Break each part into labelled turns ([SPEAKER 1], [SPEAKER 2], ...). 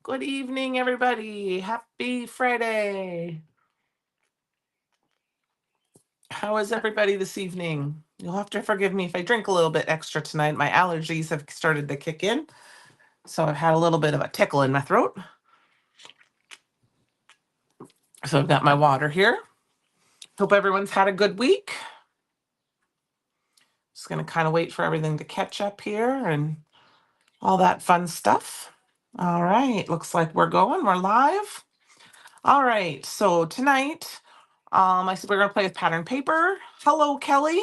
[SPEAKER 1] Good evening, everybody. Happy Friday. How is everybody this evening? You'll have to forgive me if I drink a little bit extra tonight. My allergies have started to kick in, so I've had a little bit of a tickle in my throat. So I've got my water here. Hope everyone's had a good week. Just going to kind of wait for everything to catch up here and all that fun stuff. All right, looks like we're going. We're live. All right, so tonight, I said we're going to play with pattern paper. Hello, Kelly.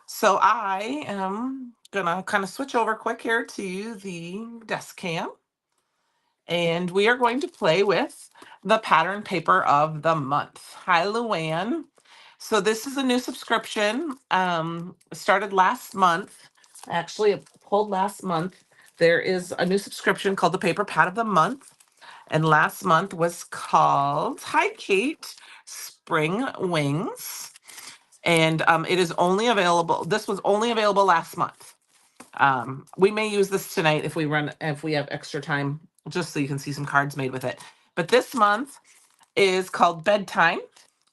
[SPEAKER 1] So I am gonna kind of switch over quick here to the desk cam, and we are going to play with the pattern paper of the month. Hi, Luann. So this is a new subscription. Started last month. Actually, it pulled last month. There is a new subscription called the Paper Pad of the Month, and last month was called Hi, Kate, Spring Wings. And it is only available. This was only available last month. We may use this tonight if we have extra time, just so you can see some cards made with it. But this month is called Bedtime.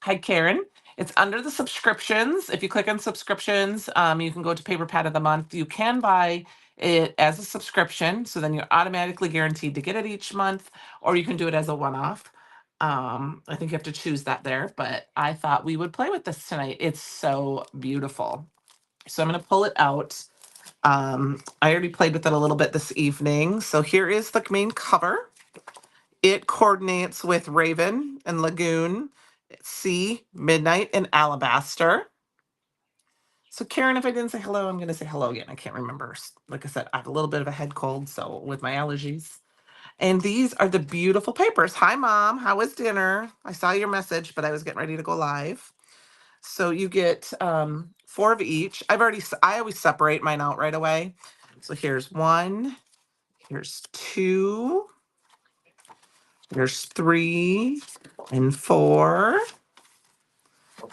[SPEAKER 1] Hi, Karen. It's under the subscriptions. If you click on subscriptions, you can go to Paper Pad of the Month. You can buy it as a subscription, so then you're automatically guaranteed to get it each month, or you can do it as a one-off. I think you have to choose that there, but I thought we would play with this tonight. It's so beautiful. So I'm going to pull it out. I already played with it a little bit this evening. So here is the main cover. It coordinates with Raven and Lagoon, Sea, Midnight, and Alabaster. So Karen, if I didn't say hello, I'm going to say hello again. I can't remember. Like I said, I have a little bit of a head cold, so with my allergies. And these are the beautiful papers. Hi, Mom. How was dinner? I saw your message, but I was getting ready to go live. So you get 4 of each. I always separate mine out right away. So here's 1, here's 2, here's 3, and 4,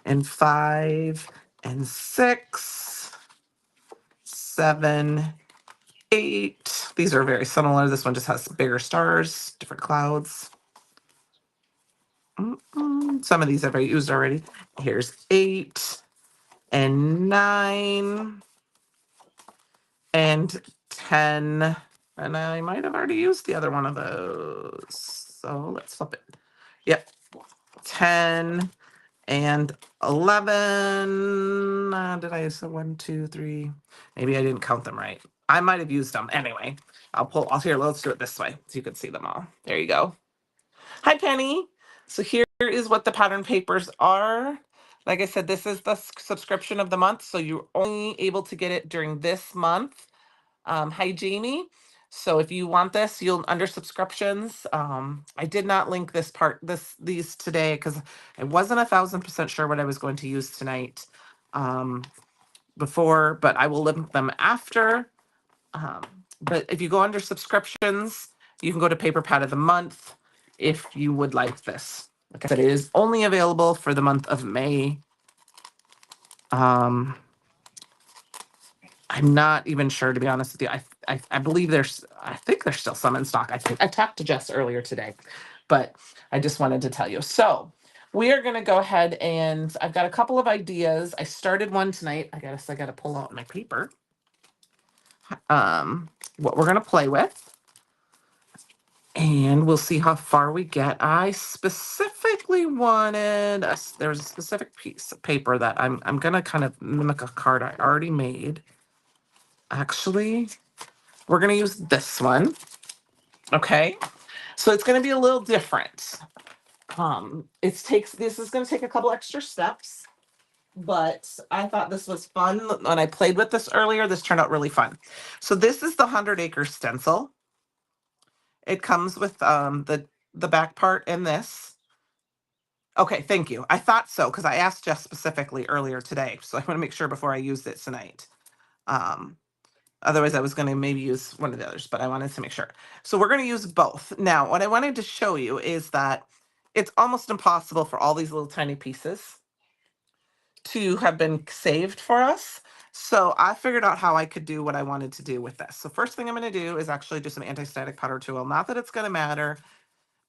[SPEAKER 1] and 5, and 6, 7, 8. These are very similar. This one just has bigger stars, different clouds. Some of these I've used already. Here's 8 and 9 and 10. And I might have already used the other one of those. So let's flip it. Yep. 10 and 11. Did I use the 1, 2, 3? Maybe I didn't count them right. I might have used them. Anyway, let's do it this way so you can see them all. There you go. Hi, Penny. So here is what the pattern papers are. Like I said, this is the subscription of the month, so you're only able to get it during this month. Hi, Jamie. So if you want this, you'll under subscriptions. I did not link these today because I wasn't 1,000% sure what I was going to use tonight before, but I will link them after. But if you go under subscriptions, you can go to Paper Pad of the Month if you would like this. Like I said, it is only available for the month of May. I'm not even sure, to be honest with you. I believe I think there's still some in stock. I talked to Jess earlier today, but I just wanted to tell you. So we are going to go ahead, and I've got a couple of ideas. I started one tonight. I guess I got to pull out my paper. What we're going to play with. And we'll see how far we get. I specifically wanted there was a specific piece of paper that I'm gonna kind of mimic a card I already made. Actually, we're gonna use this one. Okay. So it's gonna be a little different. This is gonna take a couple extra steps, but I thought this was fun. When I played with this earlier, this turned out really fun. So this is the 100-acre stencil. It comes with the back part in this. Okay, thank you. I thought so because I asked Jess specifically earlier today, so I want to make sure before I used it tonight. Um, Otherwise, I was going to maybe use one of the others, but I wanted to make sure. So we're going to use both. Now, what I wanted to show you is that it's almost impossible for all these little tiny pieces to have been saved for us. So I figured out how I could do what I wanted to do with this. So first thing I'm going to do is actually do some anti-static powder tool. Not that it's going to matter,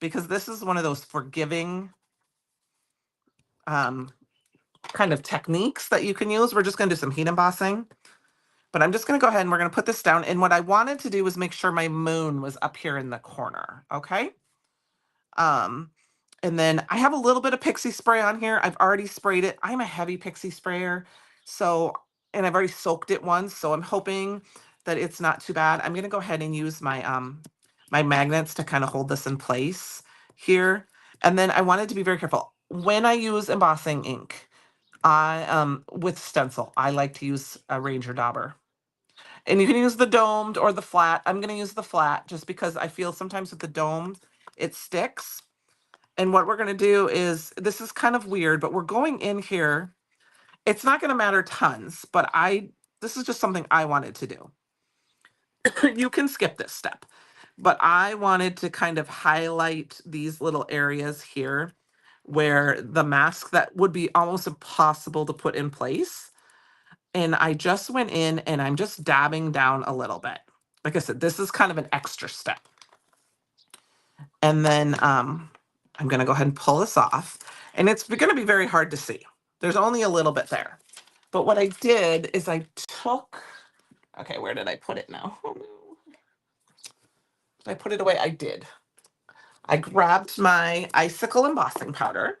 [SPEAKER 1] because this is one of those forgiving um, kind of techniques that you can use. We're just going to do some heat embossing. But I'm just going to go ahead and we're going to put this down. And what I wanted to do was make sure my moon was up here in the corner. Okay. Um, and then I have a little bit of pixie spray on here. I've already sprayed it. I'm a heavy pixie sprayer. So, and I've already soaked it once. So I'm hoping that it's not too bad. I'm going to go ahead and use my magnets to kind of hold this in place here. And then I wanted to be very careful. When I use embossing ink, with stencil, I like to use a Ranger Dauber. And you can use the domed or the flat. I'm going to use the flat just because I feel sometimes with the domed, it sticks. And what we're going to do is, this is kind of weird, but we're going in here. It's not going to matter tons, but this is just something I wanted to do. You can skip this step, but I wanted to kind of highlight these little areas here where the mask that would be almost impossible to put in place. And I just went in and I'm just dabbing down a little bit. Like I said, this is kind of an extra step. And then I'm going to go ahead and pull this off. And it's going to be very hard to see. There's only a little bit there. But what I did is I took, okay, where did I put it now? Oh, no. Did I put it away? I did. I grabbed my icicle embossing powder.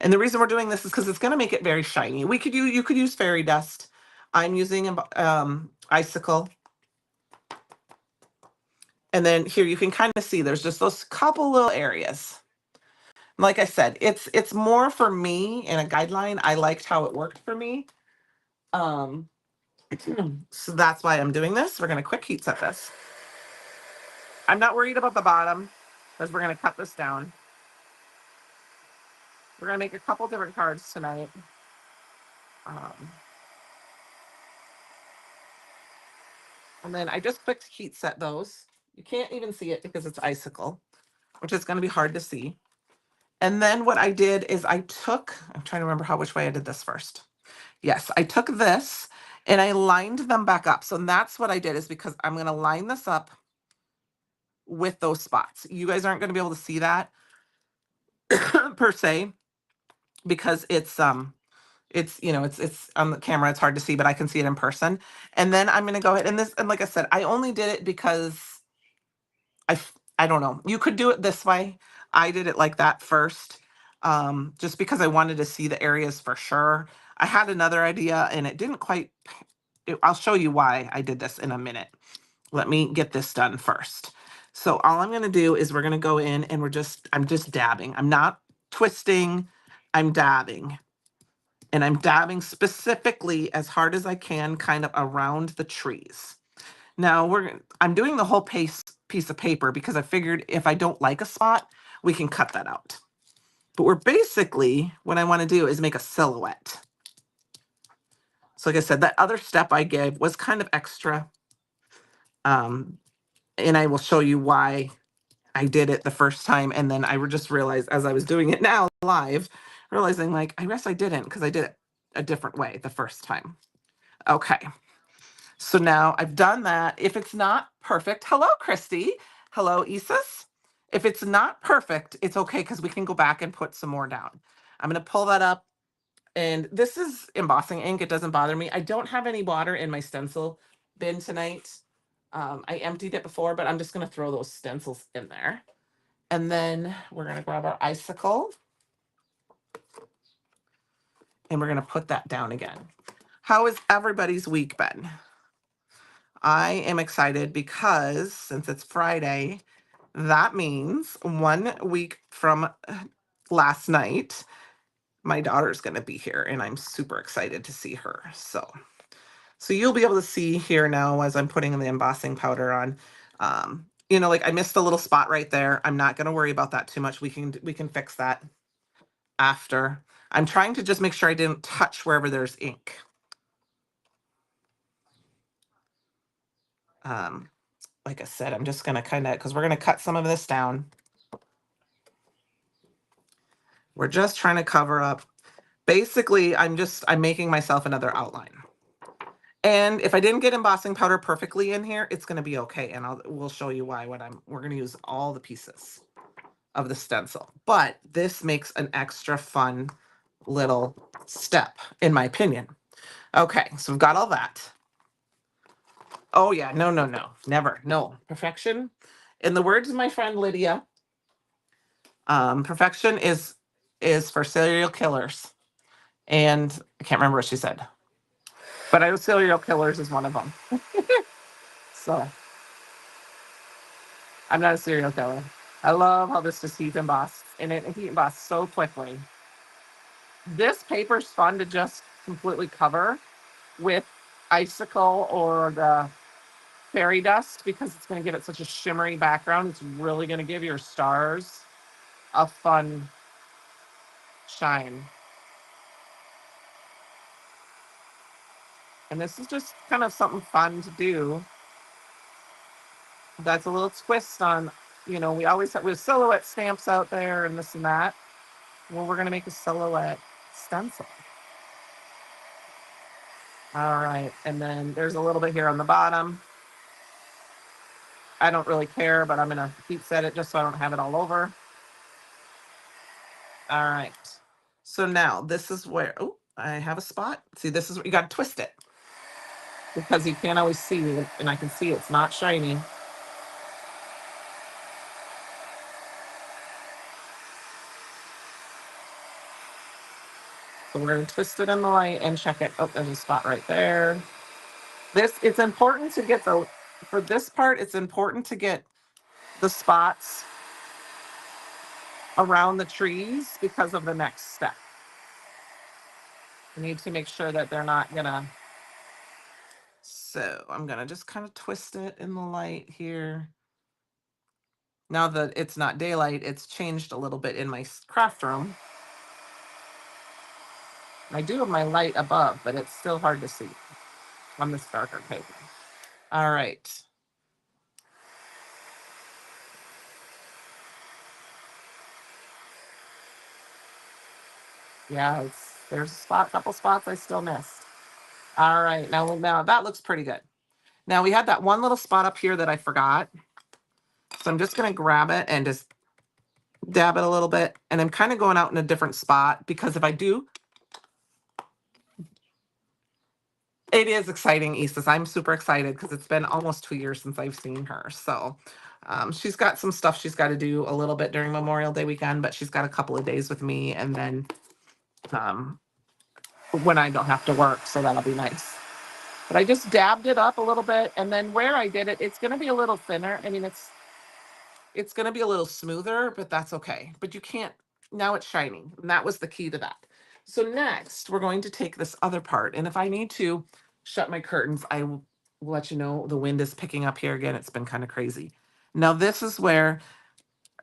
[SPEAKER 1] And the reason we're doing this is because it's going to make it very shiny. You could use fairy dust. I'm using icicle. And then here you can kind of see there's just those couple little areas. Like I said, it's more for me in a guideline. I liked how it worked for me. So that's why I'm doing this. We're going to quick heat set this. I'm not worried about the bottom because we're going to cut this down. We're going to make a couple different cards tonight. And then I just quick heat set those. You can't even see it because it's icicle, which is going to be hard to see. And then what I did is I'm trying to remember which way I did this first. Yes, I took this and I lined them back up. So that's what I did, is because I'm going to line this up with those spots. You guys aren't going to be able to see that per se, because it's it's on the camera, it's hard to see, but I can see it in person. And then I'm going to go ahead and like I said, I only did it because I don't know. You could do it this way. I did it like that first, just because I wanted to see the areas for sure. I had another idea and it didn't quite. I'll show you why I did this in a minute. Let me get this done first. So all I'm going to do is we're going to go in and I'm just dabbing. I'm not twisting. I'm dabbing. And I'm dabbing specifically as hard as I can, kind of around the trees. Now I'm doing the whole piece of paper because I figured if I don't like a spot, we can cut that out. But what I want to do is make a silhouette. So like I said, that other step I gave was kind of extra. And I will show you why I did it the first time. And then I just realized as I was doing it now live, realizing like, I guess I didn't, because I did it a different way the first time. Okay. So now I've done that. If it's not perfect, hello, Christy. Hello, Isis. If it's not perfect, it's okay, because we can go back and put some more down. I'm going to pull that up. And this is embossing ink. It doesn't bother me. I don't have any water in my stencil bin tonight. I emptied it before, but I'm just going to throw those stencils in there. And then we're going to grab our icicle. And we're going to put that down again. How has everybody's week been? I am excited because since it's Friday, that means 1 week from last night, my daughter's going to be here and I'm super excited to see her. So you'll be able to see here now as I'm putting the embossing powder on. Like I missed a little spot right there. I'm not going to worry about that too much. We can fix that after. I'm trying to just make sure I didn't touch wherever there's ink. Like I said, I'm just going to because we're going to cut some of this down. We're just trying to cover up. Basically, I'm making myself another outline. And if I didn't get embossing powder perfectly in here, it's going to be okay. And we'll show you why when we're going to use all the pieces of the stencil. But this makes an extra fun little step, in my opinion. Okay, so we've got all that. Oh yeah, no, no, no, never, no. Perfection, in the words of my friend Lydia, perfection is for serial killers. And I can't remember what she said, but I know serial killers is one of them. So I'm not a serial killer. I love how this just heat embossed, and it heat embossed so quickly. This paper's fun to just completely cover with icicle or the fairy dust because it's going to give it such a shimmery background. It's really going to give your stars a fun shine. And this is just kind of something fun to do. That's a little twist on, we always have with silhouette stamps out there and this and that. Well, we're going to make a silhouette stencil. All right. And then there's a little bit here on the bottom. I don't really care, but I'm going to heat set it just so I don't have it all over. All right. So now this is where, oh, I have a spot. See, this is where you got to twist it because you can't always see it, and I can see it's not shiny. So we're going to twist it in the light and check it. Oh, there's a spot right there. It's important to get for this part, it's important to get the spots around the trees because of the next step. You need to make sure that they're not gonna. So I'm gonna just kind of twist it in the light here. Now that it's not daylight, it's changed a little bit in my craft room. I do have my light above, but it's still hard to see on this darker paper. All right. Yeah, there's a couple spots I still missed. All right, now that looks pretty good. Now we had that one little spot up here that I forgot. So I'm just gonna grab it and just dab it a little bit. And I'm kind of going out in a different spot because if I do, it is exciting, Isis. I'm super excited because it's been almost 2 years since I've seen her. So she's got some stuff she's got to do a little bit during Memorial Day weekend, but she's got a couple of days with me and then when I don't have to work. So that'll be nice. But I just dabbed it up a little bit. And then where I did it, it's going to be a little thinner. I mean, it's going to be a little smoother, but that's okay. But you can't, now it's shining. And that was the key to that. So next, we're going to take this other part. And if I need to shut my curtains, I will let you know the wind is picking up here again. It's been kind of crazy. Now, this is where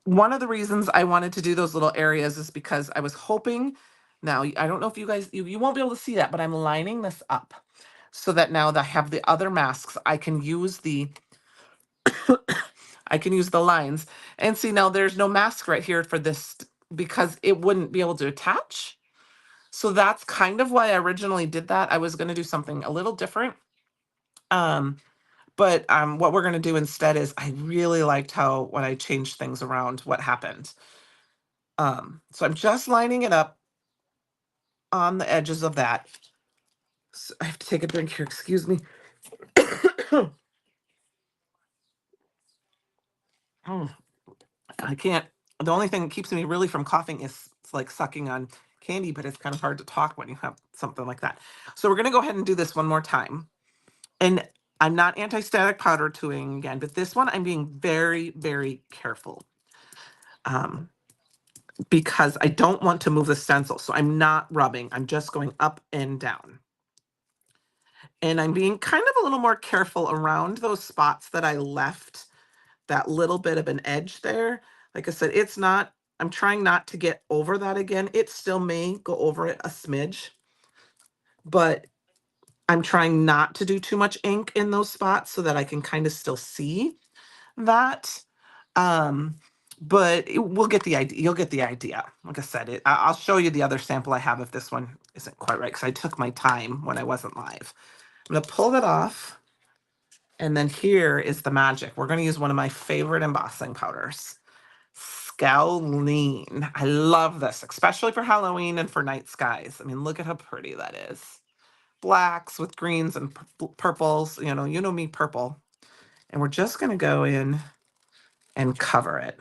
[SPEAKER 1] one of the reasons I wanted to do those little areas is because I was hoping, now, I don't know if you guys, you won't be able to see that, but I'm lining this up so that now that I have the other masks, I can use the lines and see now there's no mask right here for this because it wouldn't be able to attach. So that's kind of why I originally did that. I was going to do something a little different. But what we're going to do instead is I really liked how when I changed things around, what happened. So I'm just lining it up on the edges of that. So I have to take a drink here. Excuse me. Oh, I can't. The only thing that keeps me really from coughing is it's like sucking on candy, but it's kind of hard to talk when you have something like that. So we're going to go ahead and do this one more time. And I'm not anti-static powder tooing again, but this one I'm being very, very careful because I don't want to move the stencil. So I'm not rubbing. I'm just going up and down. And I'm being kind of a little more careful around those spots that I left that little bit of an edge there. Like I said, I'm trying not to get over that again. It still may go over it a smidge, but I'm trying not to do too much ink in those spots so that I can kind of still see that. But we'll get the idea. You'll get the idea. Like I said, I'll show you the other sample I have if this one isn't quite right because I took my time when I wasn't live. I'm going to pull that off. And then here is the magic. We're going to use one of my favorite embossing powders, Scowleen. I love this, especially for Halloween and for night skies. I mean, look at how pretty that is. Blacks with greens and purples. You know me, purple. And we're just going to go in and cover it.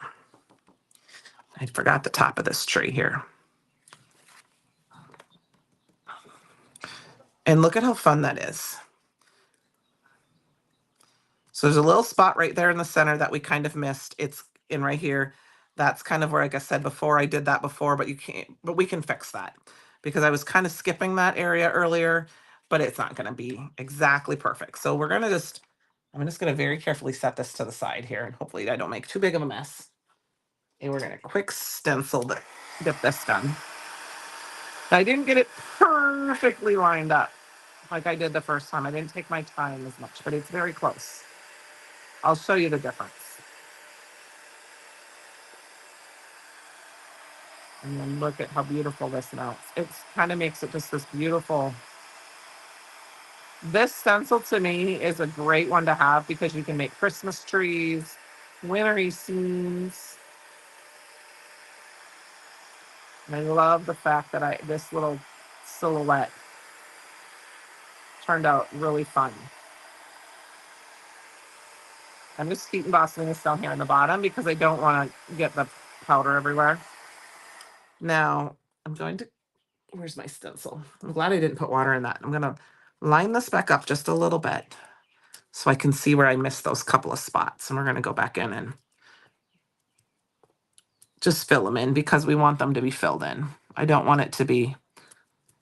[SPEAKER 1] I forgot the top of this tree here. And look at how fun that is. So there's a little spot right there in the center that we kind of missed. It's in right here. That's kind of where, like I said before, I did that before, but we can fix that because I was kind of skipping that area earlier, but it's not going to be exactly perfect. So I'm just going to very carefully set this to the side here, and hopefully I don't make too big of a mess. And we're going to quick stencil to get this done. I didn't get it perfectly lined up like I did the first time. I didn't take my time as much, but it's very close. I'll show you the difference. And then look at how beautiful this melts. It kind of makes it just this beautiful. This stencil to me is a great one to have because you can make Christmas trees, wintry scenes. And I love the fact that this little silhouette turned out really fun. I'm just heat embossing this down here on the bottom because I don't want to get the powder everywhere. Now, where's my stencil? I'm glad I didn't put water in that. I'm going to line this back up just a little bit so I can see where I missed those couple of spots. And we're going to go back in and just fill them in because we want them to be filled in. I don't want it to be,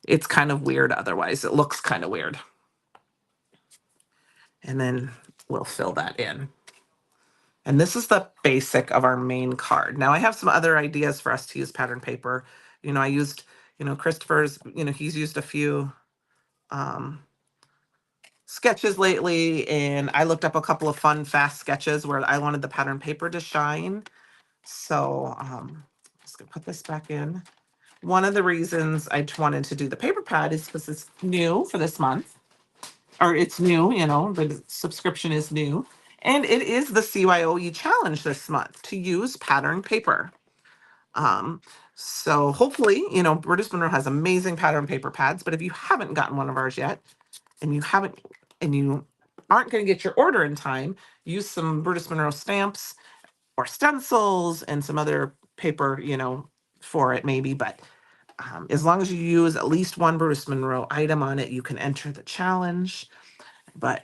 [SPEAKER 1] it's kind of weird otherwise. It looks kind of weird. And then we'll fill that in. And this is the basic of our main card. Now I have some other ideas for us to use pattern paper. I used, Christopher's, he's used a few sketches lately, and I looked up a couple of fun, fast sketches where I wanted the pattern paper to shine. So I'm just gonna put this back in. One of the reasons I wanted to do the paper pad is because it's new for this month, or it's new, the subscription is new. And it is the CYOE challenge this month to use pattern paper. So hopefully, British Monroe has amazing pattern paper pads, but if you haven't gotten one of ours yet, and you aren't going to get your order in time, use some Brutus Monroe stamps or stencils and some other paper, for it maybe. But as long as you use at least one Brutus Monroe item on it, you can enter the challenge. But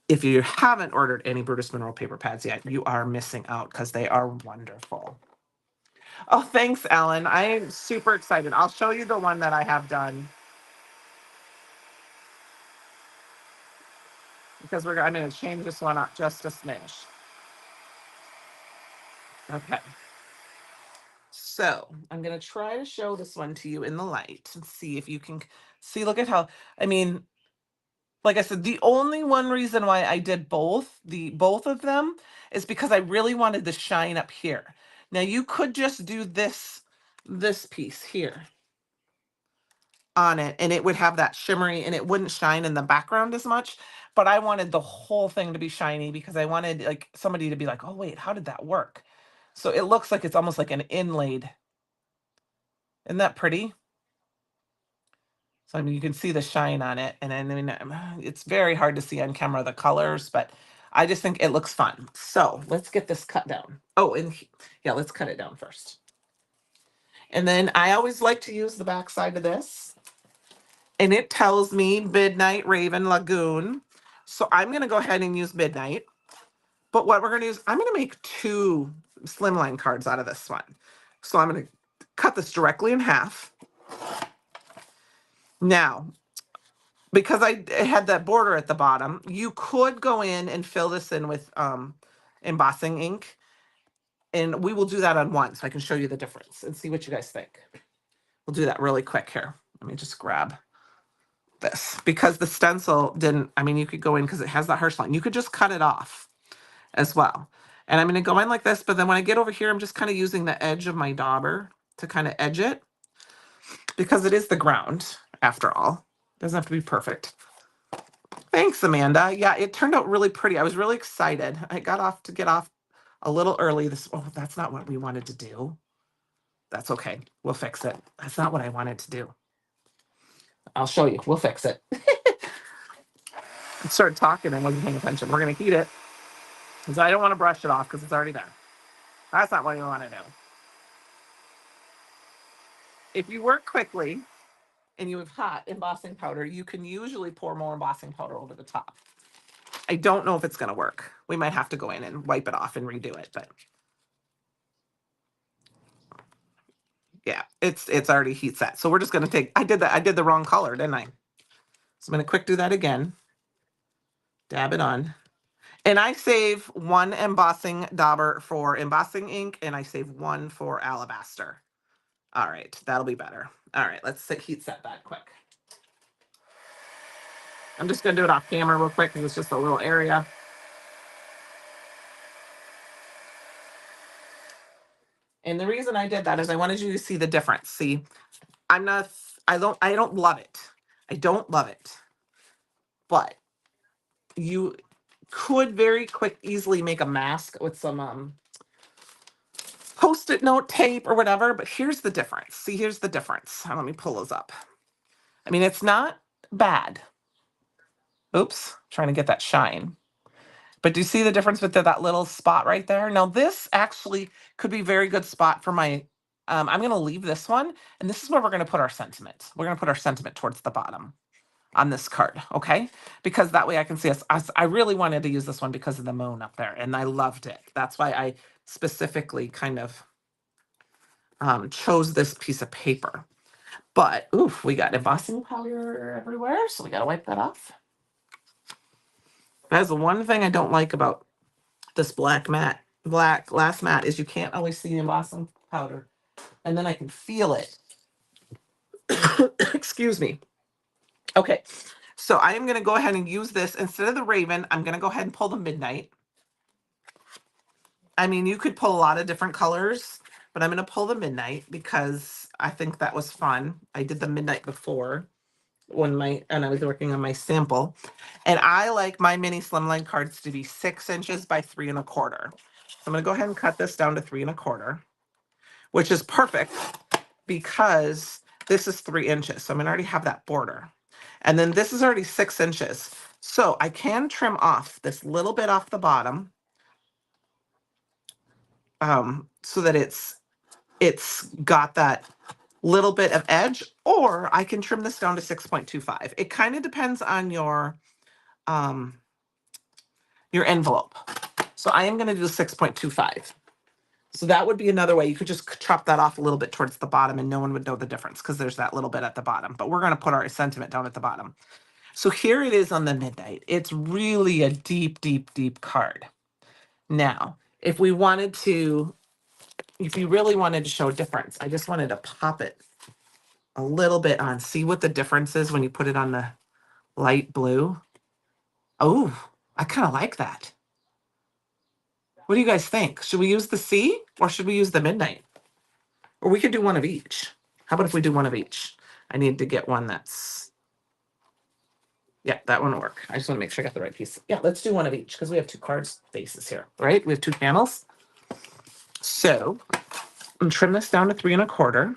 [SPEAKER 1] if you haven't ordered any Brutus Monroe paper pads yet, you are missing out because they are wonderful. Oh, thanks, Ellen. I'm super excited. I'll show you the one that I have done. Because I'm going to change this one up just a smidge. Okay. So I'm going to try to show this one to you in the light and see if you can see. Look at how, like I said, the only one reason why I did both of them is because I really wanted the shine up here. Now you could just do this piece here on it and it would have that shimmery and it wouldn't shine in the background as much, but I wanted the whole thing to be shiny because I wanted like somebody to be like, oh wait, how did that work? So it looks like it's almost like an inlaid. Isn't that pretty? So you can see the shine on it, and it's very hard to see on camera the colors, but I just think it looks fun. So let's get this cut down. Oh, and yeah, let's cut it down first. And then I always like to use the back side of this, and it tells me Midnight Raven Lagoon. So I'm going to go ahead and use Midnight. But what we're going to use, I'm going to make 2 slimline cards out of this one. So I'm going to cut this directly in half. Now, because I had that border at the bottom, you could go in and fill this in with embossing ink. And we will do that on one so I can show you the difference and see what you guys think. We'll do that really quick here. Let me just grab this. Because the stencil didn't, you could go in because it has that harsh line. You could just cut it off as well. And I'm going to go in like this, but then when I get over here, I'm just kind of using the edge of my dauber to kind of edge it. Because it is the ground, after all. It doesn't have to be perfect. Thanks, Amanda. Yeah, it turned out really pretty. I was really excited. I got off to get off a little early. Oh, that's not what we wanted to do. That's okay. We'll fix it. That's not what I wanted to do. I'll show you. We'll fix it. I started talking and wasn't paying attention. We're going to heat it because I don't want to brush it off because it's already there. That's not what you want to do. If you work quickly and you have hot embossing powder, you can usually pour more embossing powder over the top. I don't know if it's going to work. We might have to go in and wipe it off and redo it, but yeah, it's already heat set. So we're just going to take, I did the wrong color, didn't I? So I'm going to quick do that again. Dab it on. And I save one embossing dauber for embossing ink, and I save one for alabaster. All right, that'll be better. All right, let's heat set that quick. I'm just going to do it off camera real quick because it's just a little area. And the reason I did that is I wanted you to see the difference. See, I don't love it. I don't love it. But you could very easily make a mask with some Post-it note tape or whatever, but here's the difference. See, here's the difference. Let me pull those up. I mean, it's not bad. Oops, trying to get that shine. But do you see the difference with that little spot right there? Now, this actually could be a very good spot for my, I'm going to leave this one, and this is where we're going to put our sentiment. We're going to put our sentiment towards the bottom on this card, okay? Because that way I can see us. I really wanted to use this one because of the moon up there, and I loved it. That's why I specifically kind of chose this piece of paper. But, oof, we got embossing powder everywhere, so we got to wipe that off. That's the one thing I don't like about this black glass mat is you can't always see the embossing powder. And then I can feel it. Excuse me. Okay, so I am going to go ahead and use this. Instead of the Raven, I'm going to go ahead and pull the Midnight. I mean, you could pull a lot of different colors, but I'm going to pull the Midnight because I think that was fun. I did the Midnight before and I was working on my sample. And I like my mini slimline cards to be 6 inches by 3 1/4. So I'm going to go ahead and cut this down to 3 1/4, which is perfect because this is 3 inches. So I'm going to already have that border. And then this is already 6 inches. So I can trim off this little bit off the bottom so that it's got that little bit of edge, or I can trim this down to 6.25. It kind of depends on your envelope. So I am going to do 6.25. So that would be another way. You could just chop that off a little bit towards the bottom and no one would know the difference because there's that little bit at the bottom. But we're going to put our sentiment down at the bottom. So here it is on the Midnight. It's really a deep, deep, deep card. Now, if you really wanted to show a difference, I just wanted to pop it a little bit on. See what the difference is when you put it on the light blue? Oh, I kind of like that. What do you guys think? Should we use the C or should we use the Midnight? Or we could do one of each. How about if we do one of each? I need to get one that's, yeah, that one will work. I just want to make sure I got the right piece. Yeah, let's do one of each because we have 2 cards faces here, right? We have 2 panels. So I'm trim this down to 3 1/4.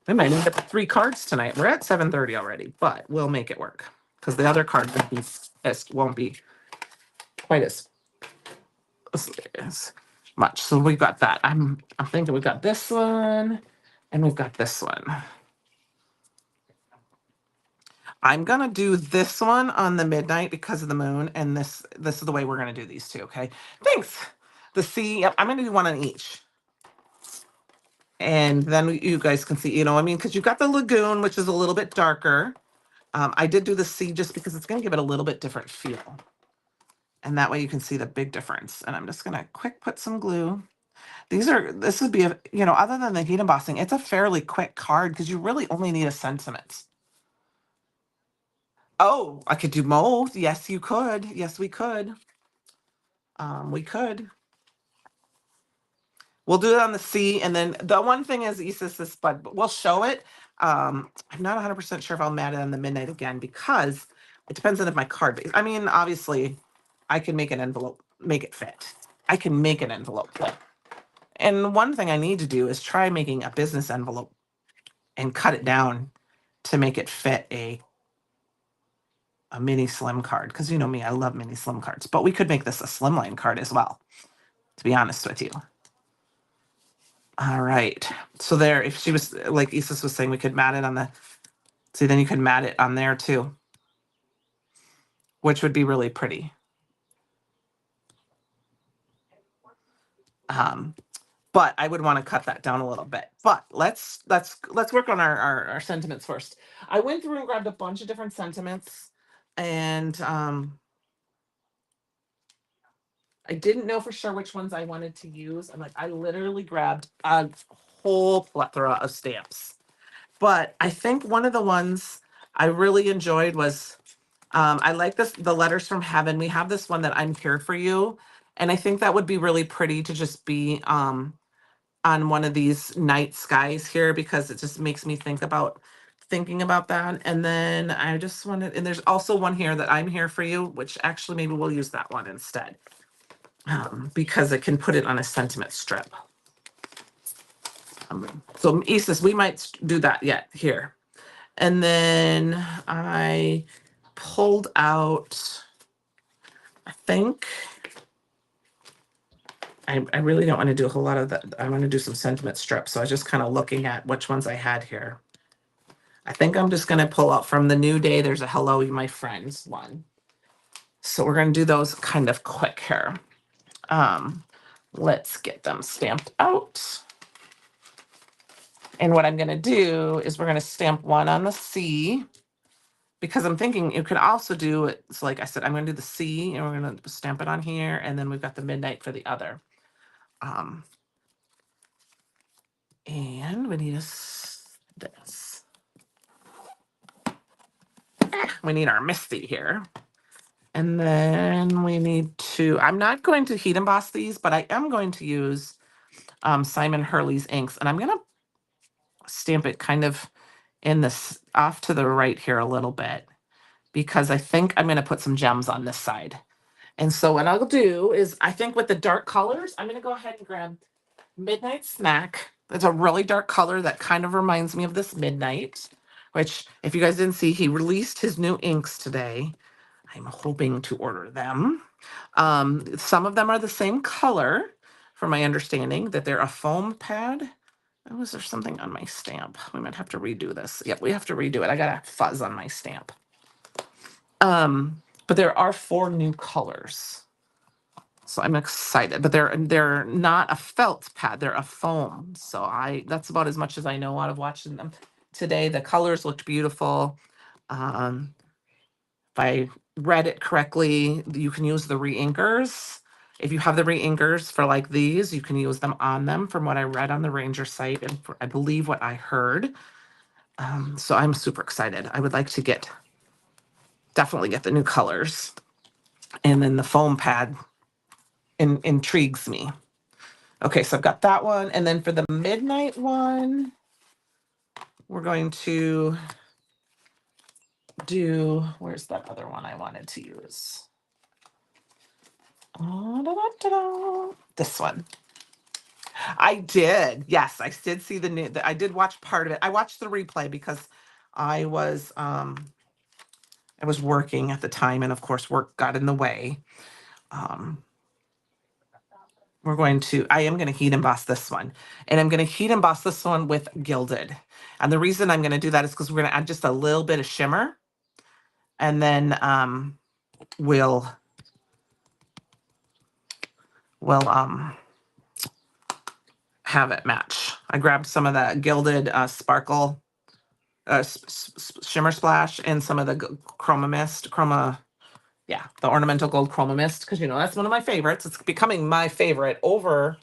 [SPEAKER 1] I might end up with 3 cards tonight. We're at 7:30 already, but we'll make it work because the other card won't be quite as much. So we've got that. I'm thinking we've got this one and we've got this one. I'm gonna do this one on the Midnight because of the moon, and this is the way we're gonna do these 2. Okay, thanks. The C. Yep, I'm gonna do one on each. And then you guys can see, I mean, because you've got the lagoon, which is a little bit darker. I did do the C just because it's going to give it a little bit different feel. And that way you can see the big difference. And I'm just going to quick put some glue. This would be, other than the heat embossing, it's a fairly quick card because you really only need a sentiment. Oh, I could do both. Yes, you could. Yes, we could. We could. We'll do it on the C, and then the one thing is this, but we'll show it. I'm not 100% sure if I'll mat it on the Midnight again because It depends on if my card base. I mean, obviously, I can make an envelope, make it fit. I can make an envelope fit. And one thing I need to do is try making a business envelope and cut it down to make it fit a mini slim card. Because you know me, I love mini slim cards. But we could make this a slimline card as well, to be honest with you. All right. So there, if she was, like Isis was saying, we could mat it on the, see, then you could mat it on there too, which would be really pretty. But I would want to cut that down a little bit. But let's work on our sentiments first. I went through and grabbed a bunch of different sentiments, and I didn't know for sure which ones I wanted to use. I literally grabbed a whole plethora of stamps. But I think one of the ones I really enjoyed was I like the letters from heaven. We have this one that I'm here for you. And I think that would be really pretty to just be on one of these night skies here, because it just makes me thinking about that. And then I just wanted, and there's also one here that I'm here for you, which actually maybe we'll use that one instead. Because it can put it on a sentiment strip. So Isis, we might do that yet here. And then I pulled out, I think, I really don't want to do a whole lot of that. I want to do some sentiment strips. So I was just kind of looking at which ones I had here. I think I'm just going to pull out from the New Day. There's a Hello, You My Friends one. So we're going to do those kind of quick here. Let's get them stamped out. And what I'm going to do is we're going to stamp one on the C, because I'm thinking you could also do it. So like I said, I'm going to do the C and we're going to stamp it on here. And then we've got the midnight for the other. And we need this. We need our Misty here. And then we need to, I'm not going to heat emboss these, but I am going to use Simon Hurley's inks. And I'm going to stamp it kind of in this off to the right here a little bit, because I think I'm going to put some gems on this side. And so what I'll do is, I think with the dark colors, I'm going to go ahead and grab Midnight Snack. It's a really dark color that kind of reminds me of this Midnight, which if you guys didn't see, he released his new inks today. I'm hoping to order them. Some of them are the same color, from my understanding, that they're a foam pad. Oh, was there something on my stamp? We might have to redo this. Yep, we have to redo it. I got a fuzz on my stamp. But there are 4 new colors. So I'm excited, but they're not a felt pad, they're a foam. So that's about as much as I know out of watching them today. The colors looked beautiful. If I read it correctly, you can use the re-inkers. If you have the re-inkers for like these, you can use them on them, from what I read on the Ranger site, and I believe what I heard. So I'm super excited. I would like to definitely get the new colors. And then the foam pad intrigues me. Okay, so I've got that one. And then for the midnight one, we're going to do, where's that other one I wanted to use? This one. I did. Yes, I did see I did watch part of it. I watched the replay because I was working at the time, and of course work got in the way. I am going to heat emboss this one, and I'm going to heat emboss this one with Gilded. And the reason I'm going to do that is because we're going to add just a little bit of shimmer, and then we'll have it match. I grabbed some of that Gilded Sparkle Shimmer Splash and some of the the Ornamental Gold Chroma Mist, because that's one of my favorites. It's becoming my favorite over,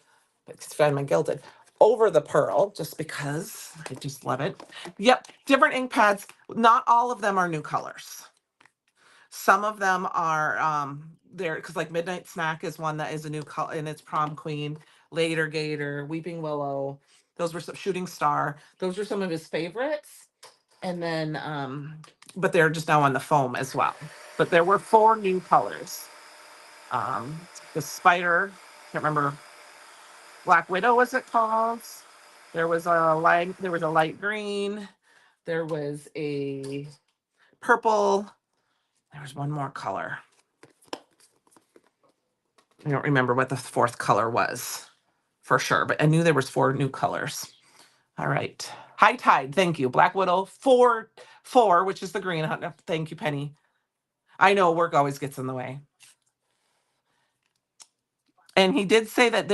[SPEAKER 1] it's my Gilded, over the Pearl, just because I just love it. Yep, different ink pads. Not all of them are new colors. Some of them are there, because like Midnight Snack is one that is a new color, and it's Prom Queen, Later Gator, Weeping Willow. Those were some Shooting Star. Those were some of his favorites. And then but they're just now on the foam as well. But there were 4 new colors. The spider, can't remember, Black Widow was it called? There was a light green. There was a purple. There was one more color. I don't remember what the 4th color was for sure, but I knew there was 4 new colors. All right. High Tide, thank you. Black Widow, 4, which is the green. Thank you, Penny. I know work always gets in the way. And he did say that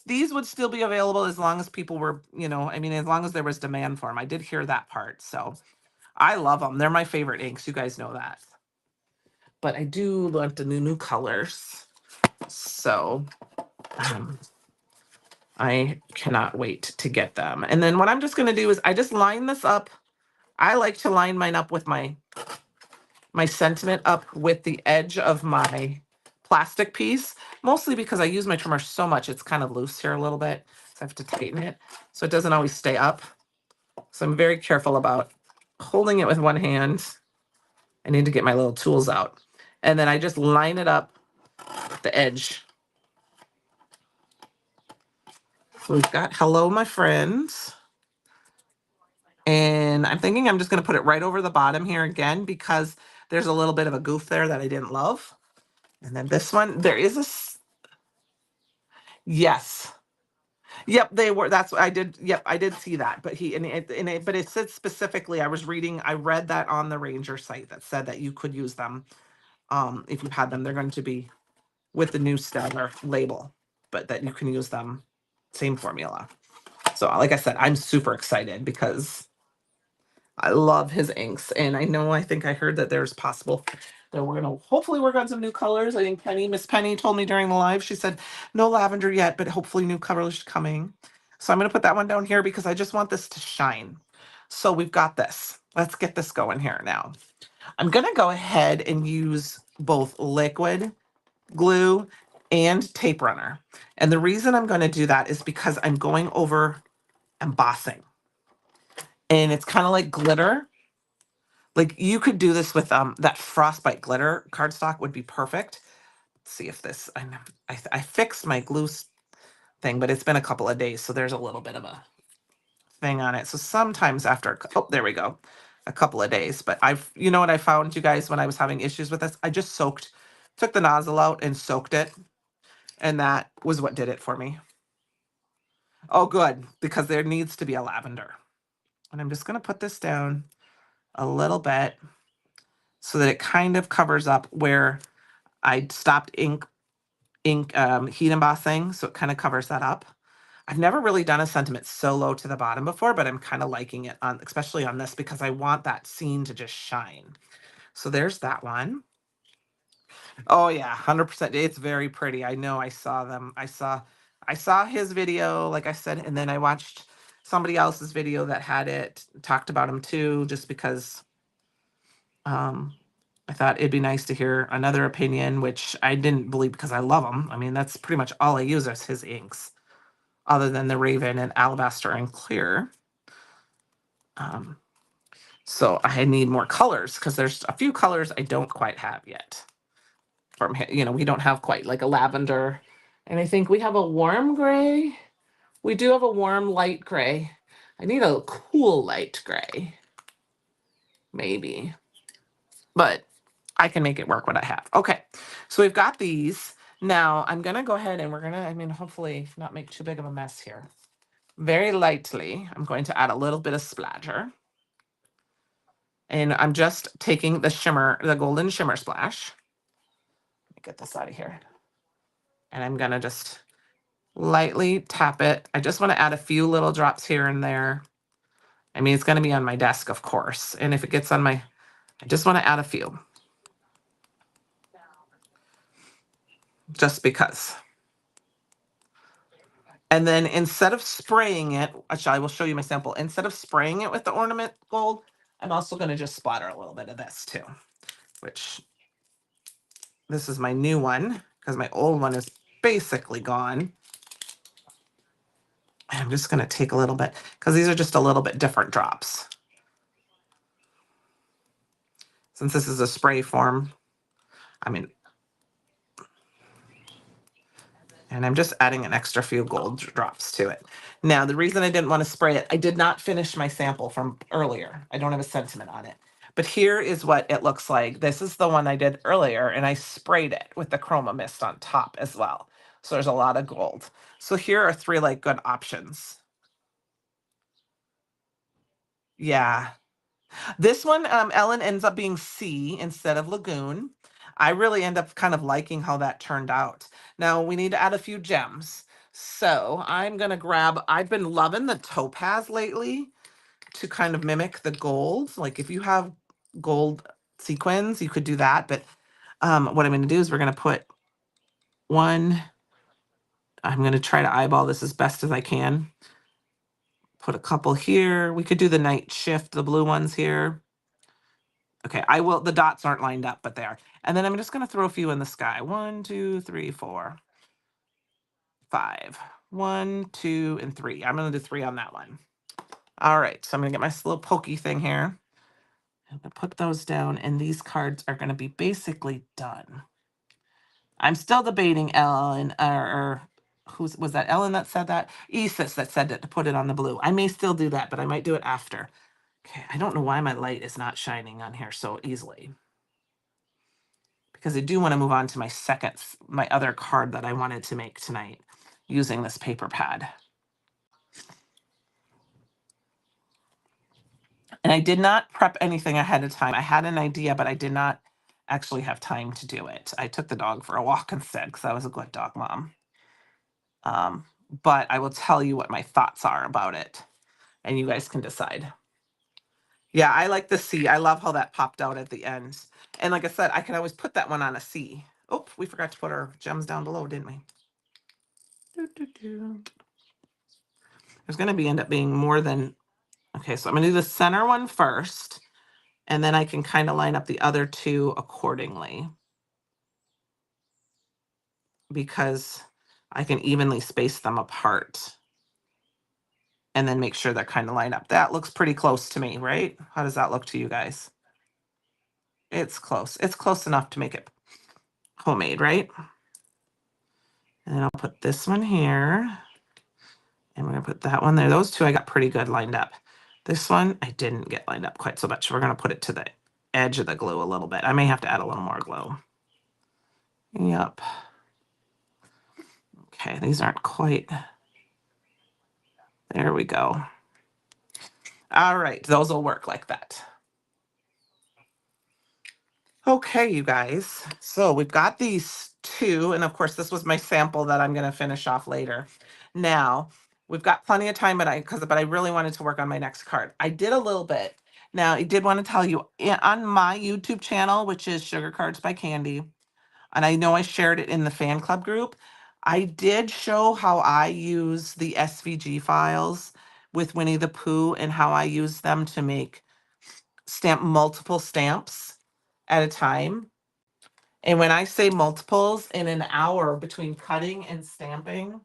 [SPEAKER 1] these would still be available as long as people were, I mean, as long as there was demand for them. I did hear that part. So I love them. They're my favorite inks. You guys know that. But I do want the new colors. So I cannot wait to get them. And then what I'm just going to do is I just line this up. I like to line mine up with my sentiment up with the edge of my plastic piece, mostly because I use my trimmer so much, it's kind of loose here a little bit. So I have to tighten it so it doesn't always stay up. So I'm very careful about holding it with one hand. I need to get my little tools out. And then I just line it up with the edge. So we've got hello, my friends. And I'm thinking I'm just going to put it right over the bottom here again because there's a little bit of a goof there that I didn't love. And then this one, there is a, yes. Yep, they were. That's what I did. Yep, I did see that. But but it said specifically, I read that on the Ranger site that said that you could use them. If you had them, they're going to be with the new Stellar label, but that you can use them, same formula. So like I said, I'm super excited because I love his inks. And I think I heard that there's possible that we're going to hopefully work on some new colors. I think Miss Penny told me during the live, she said, no lavender yet, but hopefully new colors coming. So I'm going to put that one down here because I just want this to shine. So we've got this. Let's get this going here now. I'm going to go ahead and use both liquid glue and tape runner. And the reason I'm going to do that is because I'm going over embossing. And it's kind of like glitter. Like you could do this with that frostbite glitter cardstock would be perfect. Let's see if this, I fixed my glue thing, but it's been a couple of days. So there's a little bit of a thing on it. So sometimes after, oh, there we go. A couple of days, but you know what I found, you guys, when I was having issues with this, I just took the nozzle out and soaked it. And that was what did it for me. Oh, good, because there needs to be a lavender. And I'm just going to put this down a little bit so that it kind of covers up where I stopped heat embossing. So it kind of covers that up. I've never really done a sentiment so low to the bottom before, but I'm kind of liking it especially on this because I want that scene to just shine. So there's that one. Oh yeah, 100%. It's very pretty. I know I saw them. I saw his video, like I said, and then I watched somebody else's video that had it, talked about him too, just because I thought it'd be nice to hear another opinion, which I didn't believe because I love him. I mean, that's pretty much all I use is his inks, other than the Raven and Alabaster and Clear. So I need more colors because there's a few colors I don't quite have yet. From we don't have quite like a lavender, and I think we have a warm gray. We do have a warm light gray. I need a cool light gray, maybe, but I can make it work what I have. Okay, so we've got these. Now I'm gonna go ahead and we're gonna, hopefully not make too big of a mess here. Very lightly, I'm going to add a little bit of splatter. And I'm just taking the golden shimmer splash. Let me get this out of here. And I'm gonna just lightly tap it. I just want to add a few little drops here and there. I mean, it's going to be on my desk, of course. And if it gets on I just want to add a few. Just because. And then instead of spraying it, actually, I will show you my sample. Instead of spraying it with the ornament gold, I'm also going to just splatter a little bit of this too, which this is my new one because my old one is basically gone. I'm just going to take a little bit because these are just a little bit different drops. since this is a spray form. I mean, and I'm just adding an extra few gold drops to it. Now, the reason I didn't want to spray it, I did not finish my sample from earlier. I don't have a sentiment on it. But here is what it looks like. This is the one I did earlier, and I sprayed it with the chroma mist on top as well. So there's a lot of gold. So here are three like good options. Yeah. This one, Ellen ends up being C instead of Lagoon. I really end up kind of liking how that turned out. Now we need to add a few gems. So I'm gonna grab, I've been loving the topaz lately to kind of mimic the gold. Like if you have gold sequins, you could do that. But what I'm gonna do is we're gonna put one, I'm gonna try to eyeball this as best as I can. Put a couple here. We could do the night shift, the blue ones here. Okay, I will, the dots aren't lined up, but they are. And then I'm just gonna throw a few in the sky. 1, 2, 3, 4, 5. 1, 2, and 3. I'm gonna do 3 on that one. All right, so I'm gonna get my little pokey thing here. I'm gonna put those down, and these cards are gonna be basically done. I'm still debating Ellen, or who's, was that Ellen that said that? Isis that said that to put it on the blue. I may still do that, but I might do it after. Okay, I don't know why my light is not shining on here so easily, because I do want to move on to my other card that I wanted to make tonight using this paper pad. And I did not prep anything ahead of time. I had an idea, but I did not actually have time to do it. I took the dog for a walk instead because I was a good dog mom. But I will tell you what my thoughts are about it, and you guys can decide. Yeah, I like the C. I love how that popped out at the end. And like I said, I can always put that one on a C. Oh, we forgot to put our gems down below, didn't we? There's going to end up being more than, okay, so I'm going to do the center one first, and then I can kind of line up the other two accordingly, because I can evenly space them apart and then make sure they're kind of lined up. That looks pretty close to me, right? How does that look to you guys? It's close. It's close enough to make it homemade, right? And then I'll put this one here, and we're gonna put that one there. Those two I got pretty good lined up. This one I didn't get lined up quite so much. We're gonna put it to the edge of the glue a little bit. I may have to add a little more glue. Yep. Okay, these aren't quite. There we go. All right, those will work like that. Okay, you guys. So we've got these two, and of course, this was my sample that I'm going to finish off later. Now we've got plenty of time, but I really wanted to work on my next card. I did a little bit. Now I did want to tell you on my YouTube channel, which is Sugar Cards by Candi, and I know I shared it in the fan club group. I did show how I use the SVG files with Winnie the Pooh and how I use them to make multiple stamps at a time. And when I say multiples, in an hour between cutting and stamping,